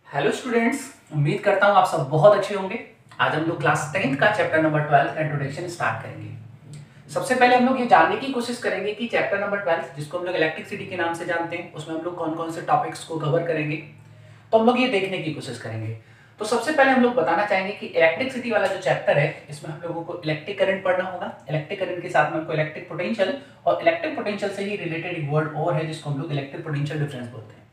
Hello students, उम्मीद करता हूँ आप सब बहुत अच्छे होंगे। आज हम लोग क्लास 10th का चैप्टर नंबर 12 का इंट्रोडक्शन स्टार्ट करेंगे। सबसे पहले हम लोग ये जानने की कोशिश करेंगे कि चैप्टर नंबर 12 जिसको हम लोग इलेक्ट्रिसिटी के नाम से जानते हैं, उसमें हम लोग कौन कौन से टॉपिक्स को कवर करेंगे, तो हम लोग ये देखने की कोशिश करेंगे। तो सबसे पहले हम लोग बताना चाहेंगे कि इलेक्ट्रिसिटी वाला जो चैप्टर है, इसमें हम लोगों को इलेक्ट्रिक करंट पढ़ना होगा। इलेक्ट्रिक करंट के साथ में हमको इलेक्ट्रिक पोटेंशियल और इलेक्ट्रिक पोटेंशियल से ही रिलेटेड एक वर्ड और है जिसको हम लोग इलेक्ट्रिक पोटेंशियल डिफरेंस बोलते हैं।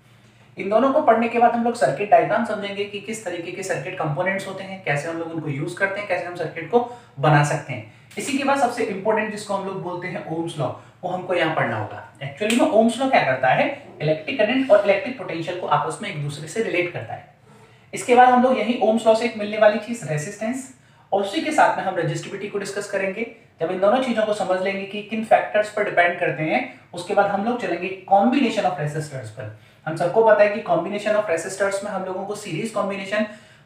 इन दोनों को पढ़ने के बाद हम लोग सर्किट डायग्राम समझेंगे कि किस तरीके के सर्किट कंपोनेंट्स होते हैं, कैसे हम लोग उनको यूज करते हैं, कैसे हम सर्किट को बना सकते हैं। इसी के बाद सबसे इंपॉर्टेंट जिसको हम लोग बोलते हैं ओम्स लॉ, वो हमको यहाँ पढ़ना होगा। एक्चुअली में ओम्स लॉ क्या करता है, इलेक्ट्रिक करंट और इलेक्ट्रिक पोटेंशियल को आपस में एक दूसरे से रिलेट करता है। इसके बाद हम लोग यही ओम्स लॉ से एक मिलने वाली चीज रेजिस्टेंस और उसी के साथ में हम रेजिस्टिविटी को डिस्कस करेंगे। जब इन दोनों चीजों को समझ लेंगे कि किन फैक्टर्स पर डिपेंड करते हैं, उसके बाद हम लोग चलेंगे कॉम्बिनेशन ऑफ रेसिस्टर्स पर। हम सबको पता है कि कॉम्बिनेशन ऑफ रेसिस्टर्स में हम लोगों को सीरीज कॉम्बिनेशन,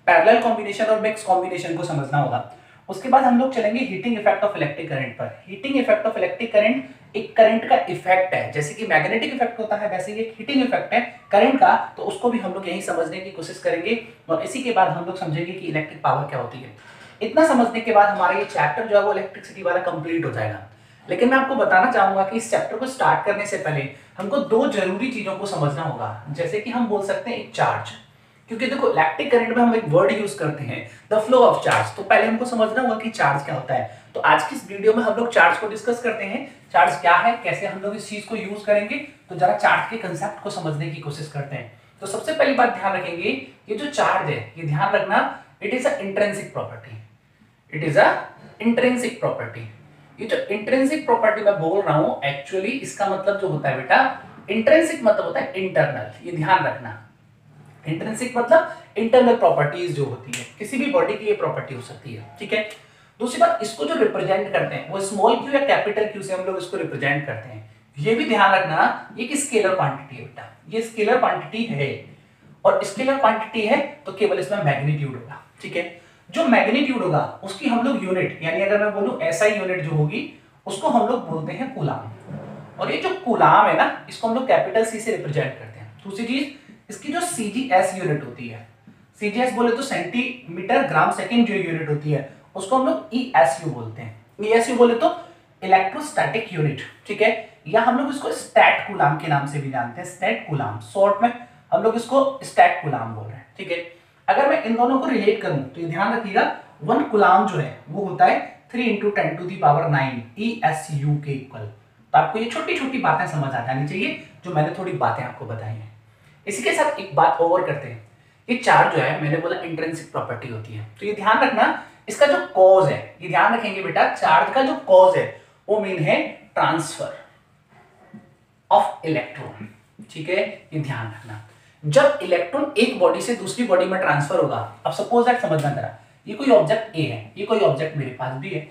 पैरेलल कॉम्बिनेशन और मिक्स कॉम्बिनेशन को समझना होगा। उसके बाद हम लोग चलेंगे heating effect of electric current पर। Heating effect of electric current एक करंट का इफेक्ट है, जैसे कि मैग्नेटिक इफेक्ट होता है वैसे ही एक हीटिंग इफेक्ट है करंट का, तो उसको भी हम लोग यही समझने की कोशिश करेंगे। और इसी के बाद हम लोग समझेंगे कि इलेक्ट्रिक पावर क्या होती है। इतना समझने के बाद हमारा ये चैप्टर जो है वो इलेक्ट्रिसिटी वाला कंप्लीट हो जाएगा। लेकिन मैं आपको बताना चाहूंगा कि इस चैप्टर को स्टार्ट करने से पहले हमको दो जरूरी चीजों को समझना होगा, जैसे कि हम बोल सकते हैं एक चार्ज, क्योंकि देखो इलेक्ट्रिक करंट में हम एक वर्ड यूज करते हैं द फ्लो ऑफ चार्ज। तो पहले हमको समझना होगा कि चार्ज क्या होता है। तो आज की इस वीडियो में हम लोग चार्ज को डिस्कस करते हैं, चार्ज क्या है, कैसे हम लोग इस चीज को यूज करेंगे। तो जरा चार्ज के कंसेप्ट को समझने की कोशिश करते हैं। तो सबसे पहली बात ध्यान रखेंगे, ये जो चार्ज है ये ध्यान रखना, it is a intrinsic property. It is a intrinsic property. ये जो इंट्रिंसिक प्रॉपर्टी मैं बोल रहा हूं, एक्चुअली इसका मतलब जो होता है बेटा, इंट्रिंसिक मतलब होता है इंटरनल, ये ध्यान रखना। इंट्रिंसिक मतलब इंटरनल प्रॉपर्टीज जो होती है, किसी भी बॉडी की ये प्रॉपर्टी हो सकती है, ठीक है। दूसरी बात, इसको जो रिप्रेजेंट करते हैं वो स्मॉल क्यू या कैपिटल क्यू से हम लोग इसको रिप्रेजेंट करते हैं। ये भी ध्यान रखना, ये एक स्केलर क्वांटिटी है बेटा, ये स्केलर क्वांटिटी है। और स्केलर क्वांटिटी है तो केवल इसमें मैग्नीट्यूड होगा, ठीक है। जो मैग्नीट्यूड होगा उसकी हम लोग यूनिट, यानी अगर मैं बोलूं एसआई यूनिट जो होगी उसको हम लोग बोलते हैं कूलाम। और ये जो कूलाम है ना, इसको हम लोग कैपिटल सी से रिप्रेजेंट करते हैं। दूसरी चीज, इसकी जो सीजीएस यूनिट होती है, सीजीएस बोले तो सेंटीमीटर ग्राम सेकंड जो यूनिट होती है, उसको हम लोग ईएसयू बोलते हैं। ईएसयू बोले तो इलेक्ट्रोस्टैटिक यूनिट, ठीक है। या हम लोग इसको स्टैट कूलाम के नाम से भी जानते हैं, स्टैट कूलाम, शॉर्ट में हम लोग इसको स्टैट कूलाम बोल रहे हैं, ठीक है। अगर मैं इन दोनों को रिलेट करूं तो ये ध्यान रखिएगा, 1 कूलाम जो है वो होता है 3 × 10⁹ ESU के इक्वल। तो आपको ये छोटी छोटी बातें समझ आ जानी चाहिए जो मैंने थोड़ी बातें आपको बताई हैं। इसी के साथ एक बात और करते हैं, ये चार्ज जो है मैंने बोला इंट्रिंसिक प्रॉपर्टी होती है, तो ये ध्यान रखना, इसका जो कॉज है, ये ध्यान रखेंगे बेटा, चार्ज का जो कॉज है वो मीन है ट्रांसफर ऑफ इलेक्ट्रॉन, ठीक है। ये ध्यान रखना, जब इलेक्ट्रॉन एक बॉडी से दूसरी बॉडी में ट्रांसफर होगा, अब सपोज दैट समझना जरा, ये कोई ऑब्जेक्ट ए है, ये कोई ऑब्जेक्ट मेरे पास भी है।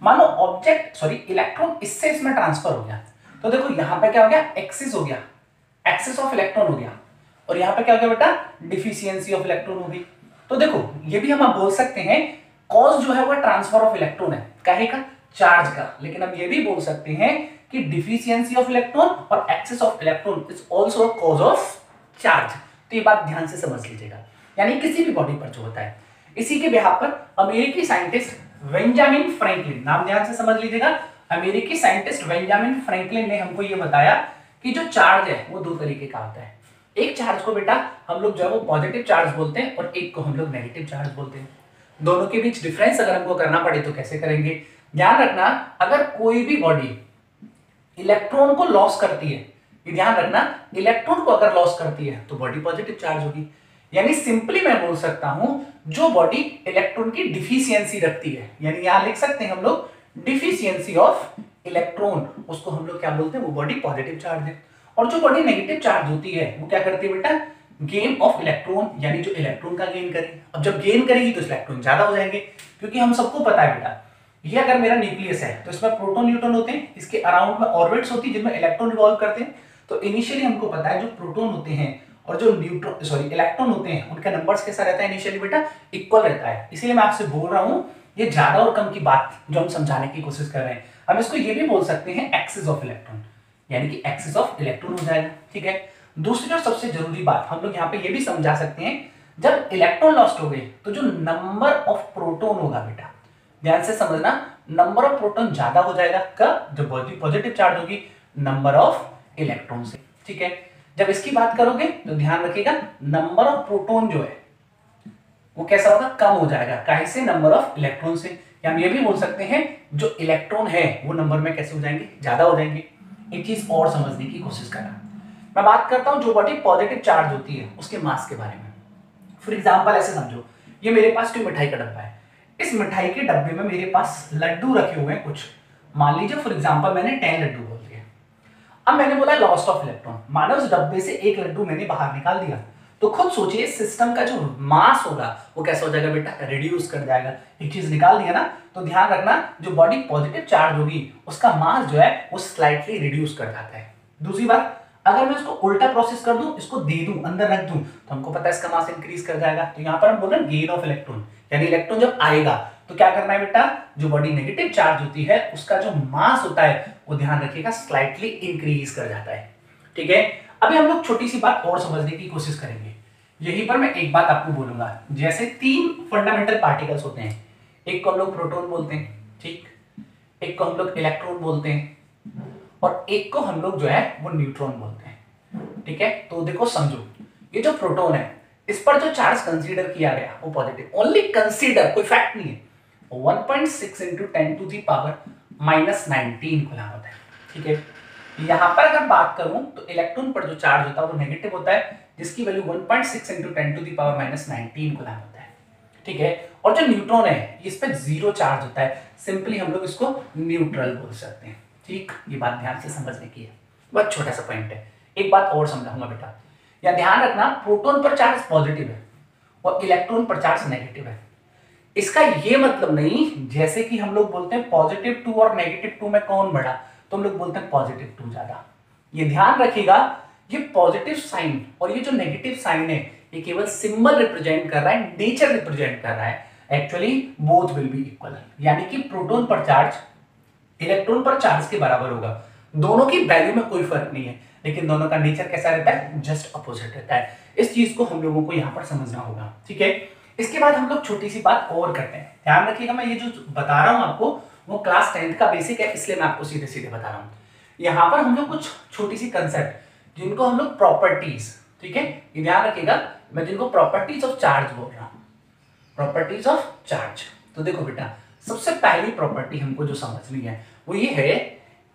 मानो इलेक्ट्रॉन इससे इसमें ट्रांसफर हो गया, तो देखो यहां पे क्या हो गया, एक्सिस हो गया, एक्सिस ऑफ इलेक्ट्रॉन हो गया। और यहां पे क्या हो गया बेटा, डिफिशियंसी ऑफ इलेक्ट्रॉन हो गई। तो देखो ये भी हम आप बोल सकते हैं कॉज जो है वो ट्रांसफर ऑफ इलेक्ट्रॉन है, काहे का, चार्ज का। लेकिन हम ये भी बोल सकते हैं कि डिफिशियंसी ऑफ इलेक्ट्रॉन और excess of electron is also a cause of charge. तो ये बात ध्यान से समझ लीजिएगा, यानी किसी भी बॉडी पर जो होता है। इसी के बिहाफ पर अमेरिकी साइंटिस्ट बेंजामिन फ्रैंकलिन, नाम ध्यान से समझ लीजिएगा, अमेरिकी साइंटिस्ट बेंजामिन फ्रैंकलिन ने हमको ये बताया कि जो चार्ज है वो दो तरीके का होता है। एक चार्ज को बेटा हम लोग जो है वो पॉजिटिव चार्ज बोलते हैं और एक को हम लोग नेगेटिव चार्ज बोलते हैं। दोनों के बीच डिफरेंस अगर हमको करना पड़े तो कैसे करेंगे, ध्यान रखना, अगर कोई भी बॉडी इलेक्ट्रॉन को लॉस करती है, ये ध्यान रखना, इलेक्ट्रॉन को अगर लॉस करती है तो बॉडी पॉजिटिव चार्ज होगी। यानी सिंपली मैं बोल सकता हूं, जो बॉडी इलेक्ट्रॉन की डिफिशियंसी रखती है, यानी यहां लिख सकते हैं हम लोग डिफिशियंसी ऑफ इलेक्ट्रॉन, उसको हम लोग क्या बोलते हैं, वो बॉडी पॉजिटिव चार्ज है। और जो बॉडी नेगेटिव चार्ज होती है वो क्या करती है बेटा, गेन ऑफ इलेक्ट्रॉन, यानी जो इलेक्ट्रॉन का गेन करेगी। अब जब गेन करेगी तो इलेक्ट्रॉन ज्यादा हो जाएंगे, क्योंकि हम सबको पता है बेटा, ये अगर मेरा न्यूक्लियस है तो इसमें प्रोटॉन न्यूट्रॉन होते हैं, इसके अराउंड में ऑर्बिट्स होती है जिनमें इलेक्ट्रॉन रिवॉल्व करते हैं। तो इनिशियली हमको पता है जो प्रोटॉन होते हैं और जो इलेक्ट्रॉन होते हैं, उनका नंबर्स कैसा रहता है इनिशियली बेटा, इक्वल रहता है। इसीलिए मैं आपसे बोल रहा हूं, ये ज्यादा और कम की बात जो हम समझाने की कोशिश कर रहे हैं, हम इसको ये भी बोल सकते हैं एक्सिस ऑफ इलेक्ट्रॉन, यानी कि एक्सिस ऑफ इलेक्ट्रॉन हो जाएगा, ठीक है। दूसरी और सबसे जरूरी बात हम लोग यहाँ पे ये भी समझा सकते हैं, जब इलेक्ट्रॉन लॉस्ट हो गए तो जो नंबर ऑफ प्रोटॉन होगा बेटा, ध्यान से समझना, नंबर ऑफ प्रोटॉन ज्यादा हो जाएगा कब, जब पॉजिटिव चार्ज होगी नंबर ऑफ इलेक्ट्रॉन से, ठीक है। जब इसकी बात करोगे तो ध्यान रखिएगा नंबर ऑफ प्रोटॉन जो है वो कैसा होगा, कम हो जाएगा, काहे से, नंबर ऑफ इलेक्ट्रॉन से। या हम ये भी बोल सकते हैं जो इलेक्ट्रॉन है वो नंबर में कैसे हो जाएंगे, ज्यादा हो जाएंगे। एक चीज और समझने की कोशिश करना, मैं बात करता हूं जो बॉडी पॉजिटिव चार्ज होती है उसके मास के बारे में। फॉर एग्जांपल ऐसे समझो, ये मेरे पास कोई मिठाई का डब्बा है, इस मिठाई के डब्बे में मेरे पास लड्डू रखे हुए हैं कुछ, मान लीजिए फॉर एग्जांपल मैंने 10 लड्डू बोल दिए। अब मैंने बोला लॉस्ट ऑफ इलेक्ट्रॉन, मानो उस डब्बे से एक लड्डू मैंने बाहर निकाल दिया, तो खुद सोचिए सिस्टम का जो मास होगा वो कैसा हो जाएगा बेटा, रिड्यूस कर जाएगा। एक चीज निकाल दिया ना, तो ध्यान रखना जो बॉडी पॉजिटिव चार्ज होगी उसका मास जो है वो स्लाइटली रिड्यूस कर जाता है। दूसरी बात, अगर मैं इसको उल्टा प्रोसेस कर दूं, इसको दे दूं, अंदर रख दूं, तो हमको पता है इसका मास इंक्रीज कर जाएगा। तो यहां पर हम बोल रहे हैं गेन ऑफ इलेक्ट्रॉन, यानी इलेक्ट्रॉन जब आएगा तो क्या करना है बेटा, जो बॉडी नेगेटिव चार्ज होती है उसका जो मास होता है वो ध्यान रखिएगा स्लाइटली इंक्रीज कर जाता है, ठीक है। अभी हम लोग छोटी सी बात और समझने की कोशिश करेंगे। यहीं पर मैं एक बात आपको बोलूंगा, जैसे 3 फंडामेंटल पार्टिकल्स होते हैं, एक को हम लोग प्रोटॉन बोलते हैं, ठीक, एक को हम लोग इलेक्ट्रॉन बोलते हैं, और एक को हम लोग जो है वो न्यूट्रॉन बोलते हैं, ठीक है। तो देखो समझो, ये जो प्रोटॉन है इस पर जो चार्ज कंसीडर किया गया वो पॉजिटिव, ओनली कंसीडर, कोई फैक्ट नहीं है, 1.6 into 10 to the power -19 coulomb होता है, ठीक है। यहां पर अगर बात करूं तो इलेक्ट्रॉन पर जो चार्ज होता है वो नेगेटिव होता है, जिसकी value 1.6 into 10 to the power -19 coulomb होता है, ठीक है। और जो न्यूट्रॉन है इस पे 0 चार्ज होता है, सिंपली हम लोग इसको न्यूट्रल बोल सकते हैं, ठीक। ये बात ध्यान से समझने की है, बहुत छोटा सा पॉइंट है। एक बात और समझाऊंगा बेटा, या ध्यान रखना, प्रोटॉन पर चार्ज पॉजिटिव है और इलेक्ट्रॉन पर चार्ज नेगेटिव है। इसका ये मतलब नहीं, जैसे कि हम लोग बोलते हैं पॉजिटिव 2 और नेगेटिव 2 में कौन बड़ा, तो हम लोग बोलते हैं पॉजिटिव 2 ज्यादा। ये ध्यान रखिएगा, ये पॉजिटिव साइन और ये जो नेगेटिव साइन है ये केवल सिंबल रिप्रेजेंट कर रहा है, नेचर रिप्रेजेंट कर रहा है। Actually both will be equal, यानी कि प्रोटॉन पर चार्ज इलेक्ट्रॉन पर चार्ज के बराबर होगा। दोनों की वैल्यू में कोई फर्क नहीं है, लेकिन दोनों का नेचर कैसा रहता है, जस्ट अपोजिट रहता है। इस चीज को हम लोगों को यहाँ पर समझना होगा, ठीक है। इसके बाद हम लोग छोटी सी बात और करते हैं, ध्यान रखिएगा, मैं ये जो बता रहा हूं आपको वो क्लास 10th का बेसिक है, इसलिए मैं आपको सीधे सीधे बता रहा हूँ। यहाँ पर हम लोग कुछ छोटी सी कंसेप्ट जिनको हम लोग प्रॉपर्टीज, ठीक है, ये ध्यान रखिएगा, मैं जिनको प्रॉपर्टीज ऑफ चार्ज बोल रहा हूँ, प्रॉपर्टीज ऑफ चार्ज। तो देखो बेटा, सबसे पहली प्रॉपर्टी हमको जो समझनी है वो ये है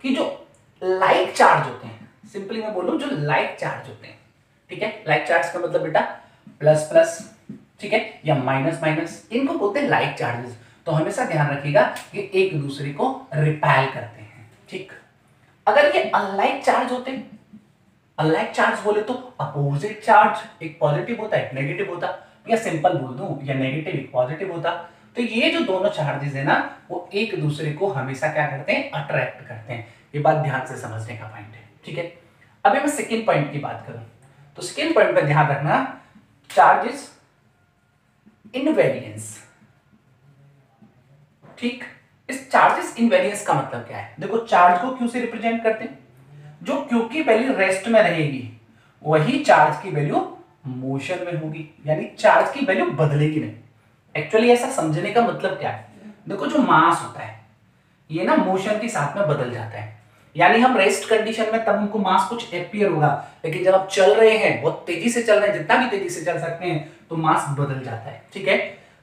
कि जो लाइक चार्ज होते हैं, सिंपली मैं बोलूं जो लाइक चार्ज होते हैं, ठीक है, लाइक चार्ज का मतलब बेटा प्लस प्लस, ठीक है, या माइनस माइनस, इनको बोलते हैं लाइक चार्जेस। तो हमेशा ध्यान रखिएगा कि एक दूसरे को रिपेल करते हैं, ठीक। अगर ये अनलाइक चार्ज होते, अनलाइक चार्ज बोले तो अपोजिट चार्ज, एक पॉजिटिव होता है एक नेगेटिव होता, या सिंपल बोल दूं या नेगेटिव एक पॉजिटिव होता, तो ये जो दोनों चार्जेस है ना वो एक दूसरे को हमेशा क्या करते हैं, अट्रैक्ट करते हैं। ये बात ध्यान से समझने का पॉइंट है, ठीक है। अभी मैं सेकेंड पॉइंट की बात करूं तो सेकेंड पॉइंट पर ध्यान रखना, चार्जेस इनवेरिएंस, ठीक। इस चार्जेस इनवेरिएंस का मतलब क्या है, देखो चार्ज को क्यू से रिप्रेजेंट करते हैं, जो क्यू की वैल्यू रेस्ट में रहेगी वही चार्ज की वैल्यू मोशन में होगी, यानी चार्ज की वैल्यू बदलेगी नहीं। एक्चुअली ऐसा समझने का मतलब क्या है, देखो जो मास होता है ये ना मोशन के साथ में बदल जाता है, यानी हम रेस्ट कंडीशन में तब हमको मास कुछ एपियर होगा, लेकिन जब आप चल रहे हैं, बहुत तेजी से चल रहे हैं, जितना भी तेजी से चल सकते हैं, तो मास बदल जाता है, ठीक है।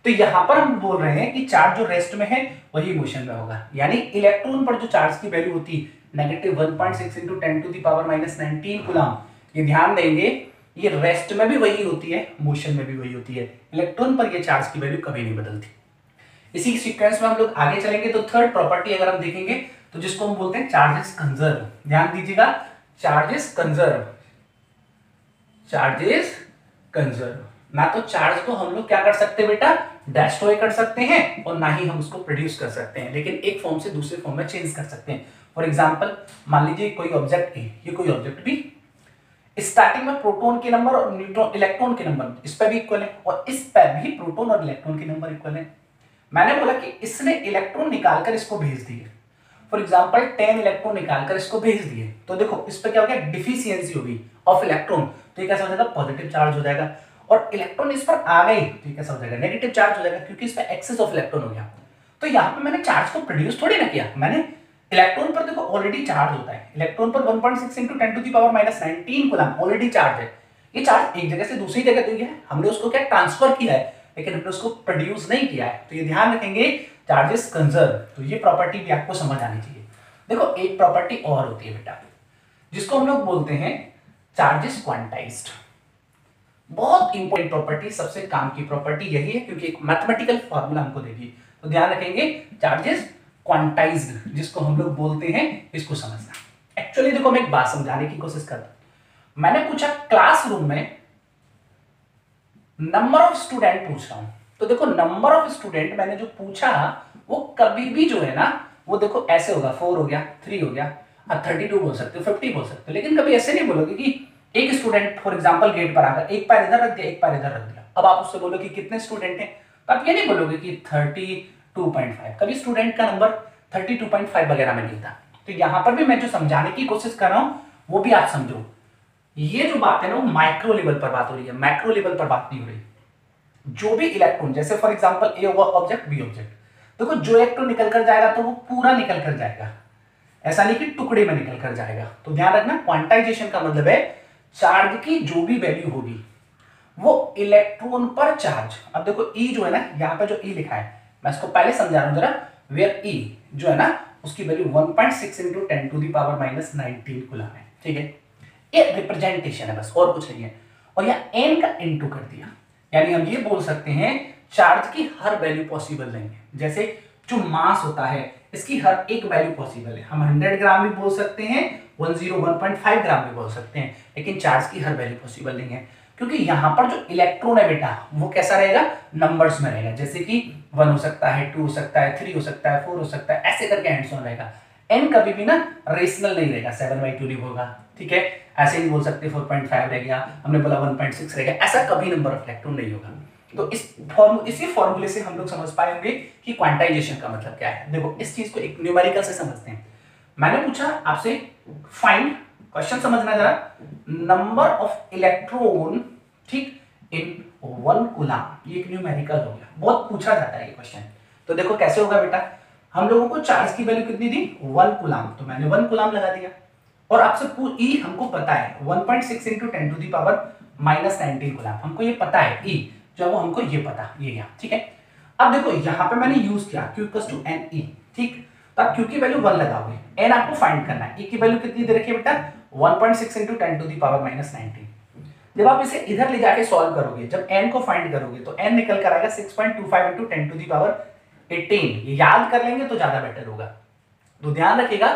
तो यहां पर हम बोल रहे हैं कि चार्ज जो रेस्ट में है वही मोशन में होगा, यानी इलेक्ट्रॉन पर जो चार्ज की वैल्यू होती negative 1.6 into 10 to the power -19 coulomb, ये ध्यान देंगे ये रेस्ट में भी वही होती है, मोशन में भी वही होती है। इलेक्ट्रॉन पर ये चार्ज की वैल्यू कभी नहीं बदलती। इसी सीक्वेंस में हम लोग आगे चलेंगे तो थर्ड प्रॉपर्टी अगर हम देखेंगे तो जिसको हम बोलते हैं चार्जेस कंजर्व, ध्यान दीजिएगा, चार्जेस कंजर्व, चार्जेस कंजर्व। ना तो चार्ज को हम लोग क्या कर सकते हैं बेटा, डिस्ट्रॉय कर सकते हैं, और ना ही हम उसको प्रोड्यूस कर सकते हैं, लेकिन एक फॉर्म से दूसरे फॉर्म में चेंज कर सकते हैं। फॉर एग्जांपल मान लीजिए कोई ऑब्जेक्ट ए, ये कोई ऑब्जेक्ट बी, स्टार्टिंग में प्रोटॉन के नंबर और न्यूट्रॉन इलेक्ट्रॉन के नंबर इस पर भी इक्वल है, और इस पर भी प्रोटॉन और इलेक्ट्रॉन के नंबर इक्वल है। मैंने बोला कि इसने इलेक्ट्रॉन निकालकर इसको भेज दिए, फॉर एग्जांपल 10 इलेक्ट्रॉन निकालकर इसको भेज दिए, तो देखो इस पर क्या हो गया, डिफिशियंसी होगी ऑफ इलेक्ट्रॉन, तो ये कैसा हो जाएगा, पॉजिटिव चार्ज हो जाएगा। और इलेक्ट्रॉन इस पर आ गई तो ये कैसा हो जाएगा, नेगेटिव चार्ज हो जाएगा, क्योंकि इस पर एक्सेस ऑफ इलेक्ट्रॉन हो गया। तो यहाँ पे मैंने चार्ज को प्रोड्यूस थोड़ी ना किया, मैंने इलेक्ट्रॉन पर देखो ऑलरेडी चार्ज होता है, इलेक्ट्रॉन पर 1.6 × 10⁻⁻19 कूलम ऑलरेडी चार्ज है। ये चार्ज एक जगह से दूसरी जगह तो है, हमने उसको क्या ट्रांसफर किया है, लेकिन हमने उसको प्रोड्यूस नहीं किया है। तो ये ध्यान रखेंगे, चार्जेस कंजर्व, तो ये प्रॉपर्टी भी आपको समझ आनी चाहिए। देखो एक प्रॉपर्टी और होती है बेटा, जिसको हम लोग बोलते हैं चार्जेस क्वांटाइज्ड। बहुत इंपॉर्टेंट प्रॉपर्टी, सबसे काम की प्रॉपर्टी यही है, क्योंकि एक मैथमेटिकल फॉर्मूला हमको देगी। तो ध्यान रखेंगे, चार्जेस क्वांटाइज्ड जिसको हम लोग बोलते हैं, इसको समझना। एक्चुअली देखो मैं एक बात समझाने की कोशिश करता हूं। मैंने पूछा क्लासरूम में नंबर ऑफ स्टूडेंट पूछ रहा हूं, तो देखो नंबर ऑफ स्टूडेंट मैंने जो पूछा वो कभी भी जो है ना, वो देखो ऐसे होगा, 4 हो गया, 3 हो गया, 32 बोल सकते हो, 50 बोल सकते हो, लेकिन कभी ऐसे नहीं बोलोगे कि एक स्टूडेंट फॉर एग्जांपल गेट पर आकर एक पैर इधर रख दिया, एक पैर इधर रख दिया। अब आप उससे बोलो कि कितने स्टूडेंट हैं, तो आप ये नहीं बोलोगे कि 32.5, कभी स्टूडेंट का नंबर 32.5 वगैरह में नहीं था। तो यहां पर भी मैं जो समझाने की कोशिश कर रहा हूं वो भी आप समझो। ये जो बात है ना, वो माइक्रो लेवल पर बात हो रही है, मैक्रो लेवल पर बात नहीं हो रही। जो भी इलेक्ट्रॉन, जैसे for example A object, B object, देखो जो इलेक्ट्रॉन निकल कर जाएगा तो वो पूरा निकल कर जाएगा, ऐसा नहीं कि टुकड़े में निकल कर जाएगा। तो ध्यान रखना, क्वांटाइजेशन का मतलब है चार्ज की जो भी वैल्यू होगी वो इलेक्ट्रॉन पर चार्ज। अब देखो ई जो है ना, यहाँ पे जो ई लिखा है, मैं इसको पहले समझा रहा हूं जरा। वेयर ई जो है ना, उसकी वैल्यू 1.6 × 10⁻⁻19 कूलम है, ठीक है। ये रिप्रेजेंटेशन है बस, और कुछ नहीं है। और यहाँ एन का इनटू कर दिया, यानी हम ये बोल सकते हैं चार्ज की हर वैल्यू पॉसिबल नहीं है। जैसे जो मास होता है इसकी हर एक वैल्यू पॉसिबल है, हम 100 ग्राम भी बोल सकते हैं, 1.5 ग्राम भी बोल सकते हैं, लेकिन चार्ज की हर वैल्यू पॉसिबल नहीं है, क्योंकि यहां पर जो इलेक्ट्रॉन है बेटा वो कैसा रहेगा, नंबर्स में रहेगा। जैसे कि 1 हो सकता है, 2 हो सकता है, 3 हो सकता है, 4 हो सकता है, ऐसे करके एंड्स ऑन रहेगा। एन कभी भी ना रेशनल नहीं रहेगा, 7/2 नहीं होगा, ठीक है। ऐसे नहीं बोल सकते 4.5 रह गया, हमने बोला 1.6 रह गया, ऐसा कभी नंबर ऑफ इलेक्ट्रॉन नहीं होगा। तो इसी फॉर्मूले से हम लोग समझ पाएंगे कि क्वांटाइजेशन का मतलब क्या है। देखो इस चीज को एक न्यूमेरिकल से समझते हैं। मैंने पूछा आपसे फाइंड, क्वेश्चन समझना जरा, नंबर ऑफ इलेक्ट्रॉन, ठीक, इन 1 कूलम। ये एक न्यूमेरिकल हो गया, बहुत पूछा जाता है ये क्वेश्चन। तो देखो कैसे होगा बेटा, हम लोगों को चार्ज की वैल्यू कितनी दी, 1 कूलम, तो मैंने 1 कूलम लगा दिया। और आपसे ई हमको पता है 1.6 × 10⁻⁻19 कूलम, हमको ये पता है ई जो वो हमको ये पता, ये यहाँ, ठीक है। अब देखो यहाँ पे मैंने यूज किया Q = NE, ठीक। तो आप Q की वैल्यू 1 लगाओगे, N आपको फाइंड करना है। E की वैल्यू कितनी दे रखी है बेटा, 1.6 × 10⁻⁻19। जब आप इसे इधर ले जाके सॉल्व करोगे, जब N को फाइंड करोगे तो N निकल कर आएगा 6.25 × 10⁻18। ये याद कर लेंगे तो ज्यादा बेटर होगा। तो ध्यान रखिएगा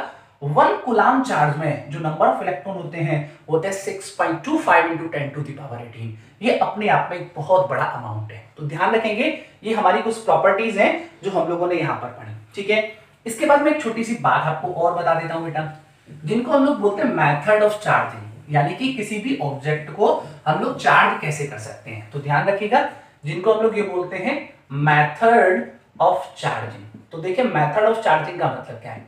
1 कूलम चार्ज में जो नंबर ऑफ इलेक्ट्रॉन होते हैं वो होते हैं 6.25 × 10⁻18। ये अपने आप में एक बहुत बड़ा अमाउंट है। तो ध्यान रखेंगे, ये हमारी कुछ प्रॉपर्टीज हैं जो हम लोगों ने यहाँ पर पढ़ी, ठीक है। इसके बाद में एक छोटी सी बात आपको और बता देता हूं बेटा, जिनको हम लोग बोलते हैं मेथड ऑफ चार्जिंग, यानी कि किसी भी ऑब्जेक्ट को हम लोग चार्ज कैसे कर सकते हैं। तो ध्यान रखिएगा, जिनको हम लोग ये बोलते हैं मेथड ऑफ चार्जिंग। तो देखिए मेथड ऑफ चार्जिंग का मतलब क्या है।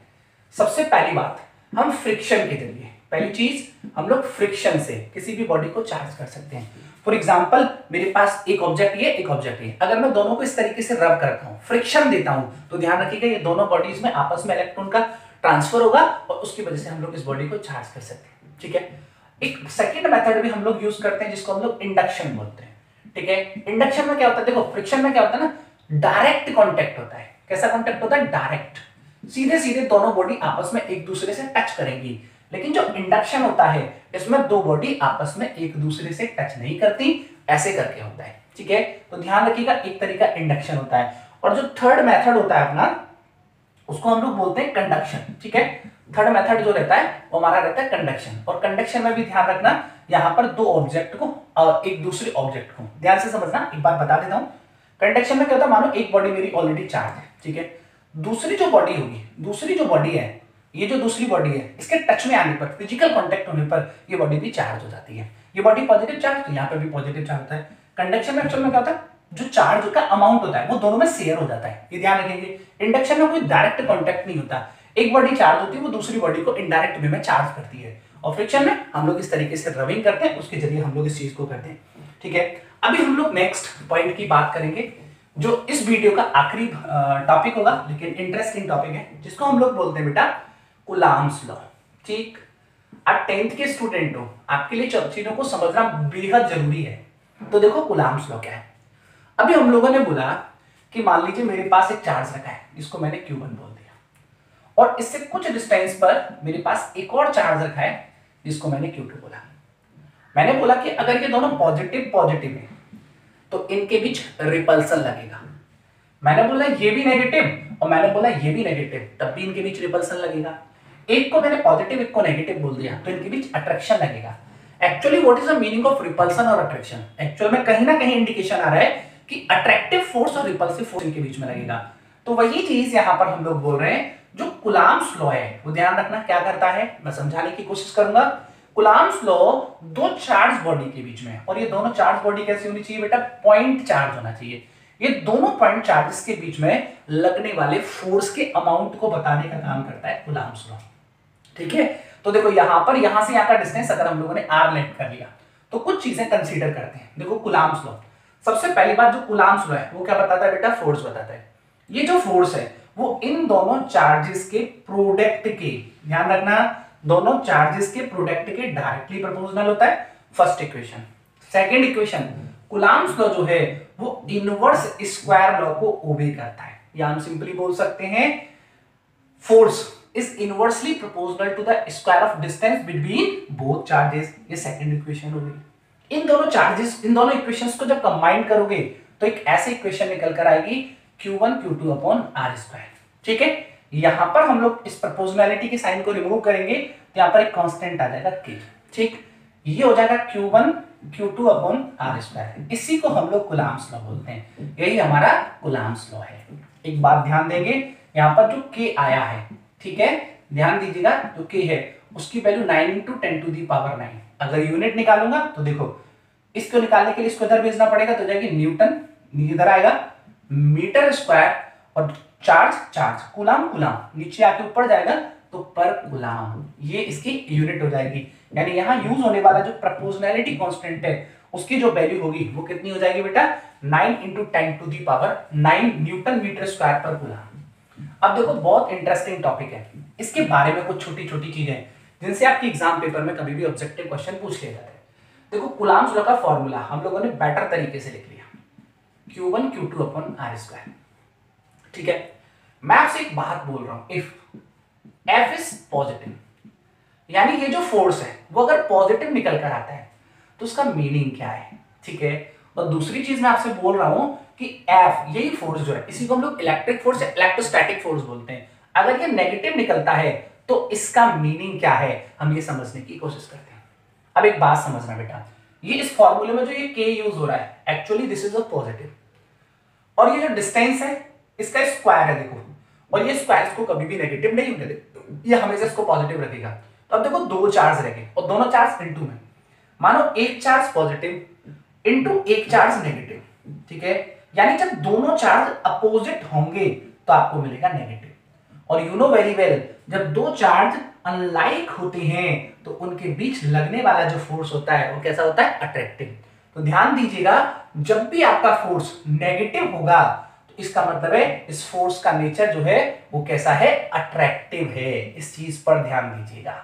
सबसे पहली बात, हम फ्रिक्शन के जरिए, पहली चीज हम लोग फ्रिक्शन से किसी भी बॉडी को चार्ज कर सकते हैं। फॉर एग्जाम्पल मेरे पास एक ऑब्जेक्ट ये, एक ऑब्जेक्ट ये, अगर मैं दोनों को इस तरीके से रब करता हूं, फ्रिक्शन देता हूं, तो ध्यान रखिएगा ये दोनों बॉडीज में आपस में इलेक्ट्रॉन का ट्रांसफर होगा और उसकी वजह से हम लोग इस बॉडी को चार्ज कर सकते हैं, ठीक है। एक सेकेंड मेथड भी हम लोग यूज करते हैं जिसको हम लोग इंडक्शन बोलते हैं, ठीक है। इंडक्शन में क्या होता है, देखो फ्रिक्शन में क्या होता है ना, डायरेक्ट कॉन्टेक्ट होता है। कैसा कॉन्टेक्ट होता है, डायरेक्ट, सीधे सीधे दोनों बॉडी आपस में एक दूसरे से टच करेंगी। लेकिन जो इंडक्शन होता है इसमें दो बॉडी आपस में एक दूसरे से टच नहीं करती, ऐसे करके होता है, ठीक है। तो ध्यान रखिएगा, एक तरीका इंडक्शन होता है। और जो थर्ड मेथड होता है अपना, उसको हम लोग बोलते हैं कंडक्शन, ठीक है। थर्ड मेथड जो रहता है वो हमारा रहता है कंडक्शन। और कंडक्शन में भी ध्यान रखना, यहाँ पर दो ऑब्जेक्ट को और एक दूसरे ऑब्जेक्ट को ध्यान से समझना। एक बार बता देता हूँ, कंडक्शन में क्या होता है, मानो एक बॉडी मेरी ऑलरेडी चार्ज है, ठीक है। दूसरी जो बॉडी होगी, दूसरी जो बॉडी है, ये जो दूसरी बॉडी है, इसके टच में आने पर, फिजिकल कांटेक्ट होने पर ये बॉडी भी चार्ज हो जाती है। ये बॉडी पॉजिटिव चार्ज, तो यहाँ पे भी पॉजिटिव चार्ज होता है। कंडक्शन में एक्चुअल में क्या होता है, जो चार्ज का अमाउंट होता है वो दोनों में शेयर हो जाता है, ये ध्यान रखेंगे। इंडक्शन में कोई डायरेक्ट कांटेक्ट नहीं होता, एक बॉडी चार्ज होती है वो दूसरी बॉडी को इनडायरेक्ट वे में चार्ज करती है। और फ्रिक्शन में हम लोग इस तरीके से रबिंग करते हैं, उसके जरिए हम लोग इस चीज को करते हैं, ठीक है। अभी हम लोग नेक्स्ट पॉइंट की बात करेंगे जो इस वीडियो का आखिरी टॉपिक होगा, लेकिन इंटरेस्टिंग टॉपिक है, जिसको हम लोग बोलते हैं बेटा कूलाम्स लॉ। ठीक, आप 10th के स्टूडेंट हो, आपके लिए चीजों को समझना बेहद जरूरी है। तो देखो कूलाम्स लॉ क्या है। अभी हम लोगों ने बोला कि मान लीजिए मेरे पास एक चार्ज रखा है, इसको मैंने Q1 बोल दिया, और इससे कुछ डिस्टेंस पर मेरे पास एक और चार्ज रखा है जिसको मैंने Q2 बोला। मैंने बोला कि अगर ये दोनों पॉजिटिव पॉजिटिव है तो इनके बीच रिपल्सन लगेगा। मैंने बोला ये भी नेगेटिव और मैंने बोला ये भी नेगेटिव, तब भी इनके बीच रिपल्सन लगेगा। एक को मैंने पॉजिटिव एक को नेगेटिव बोल दिया तो इनके बीच अट्रैक्शन लगेगा। Actually what is the meaning of repulsion और अट्रैक्शन? एक्चुअल में कहीं ना कहीं इंडिकेशन आ रहा है कि अट्रैक्टिव फोर्स और रिपल्सिव फोर्स इनके बीच में लगेगा। तो वही चीज यहां पर हम लोग बोल रहे हैं, जो कूलाम्स लॉ है वो ध्यान रखना क्या करता है, मैं समझाने की कोशिश करूंगा। कूलाम्स लॉ दो चार्ज बॉडी के बीच में, और ये दोनों चार्ज बॉडी कैसी होनी चाहिए बेटा? पॉइंट चार्ज होना चाहिए। ये दोनों पॉइंट चार्जेस के बीच में लगने वाले फोर्स के अमाउंट को बताने का काम करता है कूलाम्स लॉ। ठीक है, तो देखो यहां पर यहां से यहां का डिस्टेंस अगर हम लोगों ने r लेट कर लिया तो कुछ चीजें कंसीडर करते हैं। देखो कूलाम्स लॉ, सबसे पहली बात जो कूलाम्स लॉ है वो क्या बताता है बेटा? फोर्स बताता है। ये जो फोर्स है वो इन दोनों चार्जेस के प्रोडक्ट के, ध्यान रखना, दोनों चार्जेस के प्रोडक्ट के डायरेक्टली प्रोपोर्शनल होता है। First equation. Second equation, coulombs law जो है वो इनवर्स स्क्वायर लॉ को ओबे करता है, या हम सिंपली बोल सकते हैं force is inversely proportional to the square of distance between both charges। ये सेकंड इक्वेशन हो गई। इन दोनों चार्जेस, इन दोनों इक्वेशंस को जब कंबाइन करोगे तो एक ऐसी इक्वेशन निकल कर आएगी Q1 Q2 upon R square. ठीक है, यहां पर हम लोग इस प्रोपोर्शनैलिटी के साइन को रिमूव करेंगे तो यहां पर एक कांस्टेंट आ जाएगा K। ठीक, ये हो जाएगा Q1 Q2 upon R square. इसी को हम लोग कूलाम्स लॉ बोलते हैं, यही हमारा कूलाम्स लॉ है। एक बात ध्यान देंगे, यहां पर जो K आया है, ठीक है, ध्यान दीजिएगा, जो K है उसकी वैल्यू 9 × 10⁹। अगर यूनिट निकालूंगा तो देखो इसको निकालने के लिए इसको इधर भेजना पड़ेगा तो जाएगी न्यूटन, इधर आएगा मीटर स्क्वायर, और चार्ज चार्ज कूलाम कूलाम नीचे आके ऊपर जाएगा तो पर कूलाम, ये इसकी यूनिट हो जाएगी। यानी यहां यूज होने वाला जो प्रोपोर्शनैलिटी कांस्टेंट है उसकी जो वैल्यू होगी वो कितनी हो जाएगी बेटा? 9 × 10⁹ न्यूटन मीटर स्क्वायर पर कूलाम। अब देखो बहुत इंटरेस्टिंग टॉपिक है, इसके बारे में कुछ छोटी छोटी चीजें जिनसे आपके एग्जाम पेपर में कभी भी ऑब्जेक्टिव क्वेश्चन पूछ लिया जाता है। देखो कूलाम्स लॉ का फॉर्मूला हम लोगों ने बेटर तरीके से लिख लिया, Q1 Q2 upon R square. ठीक है, मैं आपसे एक बात बोल रहा हूं, इफ F इज पॉजिटिव, यानी ये जो फोर्स है वो अगर पॉजिटिव निकल कर आता है तो उसका मीनिंग क्या है? ठीक है, और दूसरी चीज मैं आपसे बोल रहा हूं कि F, यही फोर्स जो है इसी को हम लोग इलेक्ट्रिक फोर्स या इलेक्ट्रोस्टैटिक फोर्स बोलते हैं। अगर ये नेगेटिव निकलता है तो इसका मीनिंग क्या है, हम ये समझने की कोशिश करते हैं। अब एक बात समझना बेटा, ये इस फॉर्मूले में जो ये K यूज हो रहा है actually this is a positive, और ये जो डिस्टेंस है इसका स्क्वायर है देखो, और ये स्क्वायर इसको कभी भी नेगेटिव नहीं होने देगा, ये हमेशा इसको पॉजिटिव रखेगा। तो अब देखो दो चार्ज रखे और दोनों चार्ज इनटू में, मानो एक चार्ज पॉजिटिव इनटू एक चार्ज नेगेटिव। ठीक है, यानी जब दोनों चार्ज अपोजिट होंगे तो आपको मिलेगा नेगेटिव, और यू नो वेरी वेल जब दो चार्ज अनलाइक होते हैं तो उनके बीच लगने वाला जो फोर्स होता है वो कैसा होता है? अट्रैक्टिव। तो ध्यान दीजिएगा, जब भी आपका फोर्स नेगेटिव होगा तो इसका मतलब है इस फोर्स का नेचर जो है वो कैसा है? अट्रैक्टिव है। इस चीज पर ध्यान दीजिएगा,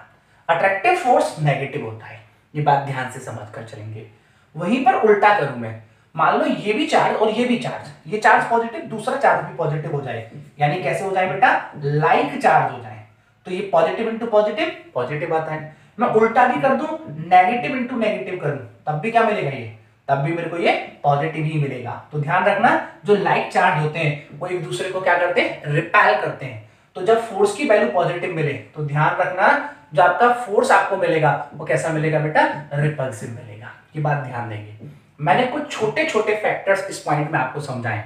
अट्रैक्टिव फोर्स नेगेटिव होता है, ये बात ध्यान से समझ कर चलेंगे। वहीं पर उल्टा करूं मैं, मान लो ये भी चार्ज और ये भी चार्ज, ये चार्ज पॉजिटिव दूसरा चार्ज भी पॉजिटिव हो जाए, यानी कैसे हो जाए बेटा? लाइक चार्ज हो जाए, तो ये पॉजिटिव इंटू पॉजिटिव पॉजिटिव आता है। मैं उल्टा भी कर दूं, नेगेटिव इंटू नेगेटिव करूं, तब भी क्या मिलेगा? ये तब भी मेरे को ये पॉजिटिव ही मिलेगा। तो ध्यान रखना, जो लाइक चार्ज होते हैं वो एक दूसरे को क्या करते हैं? रिपेल करते हैं। तो जब फोर्स की वैल्यू पॉजिटिव मिले तो ध्यान रखना जो आपका फोर्स आपको मिलेगा वो कैसा मिलेगा बेटा? रिपल्सिव मिलेगा। ये बात ध्यान देंगे। मैंने कुछ छोटे छोटे फैक्टर्स इस पॉइंट में आपको समझाए।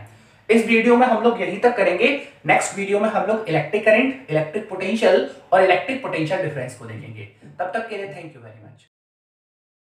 इस वीडियो में हम लोग यहीं तक करेंगे। नेक्स्ट वीडियो में हम लोग इलेक्ट्रिक करंट, इलेक्ट्रिक पोटेंशियल और इलेक्ट्रिक पोटेंशियल डिफरेंस को देखेंगे। तब तक के लिए थैंक यू वेरी मच।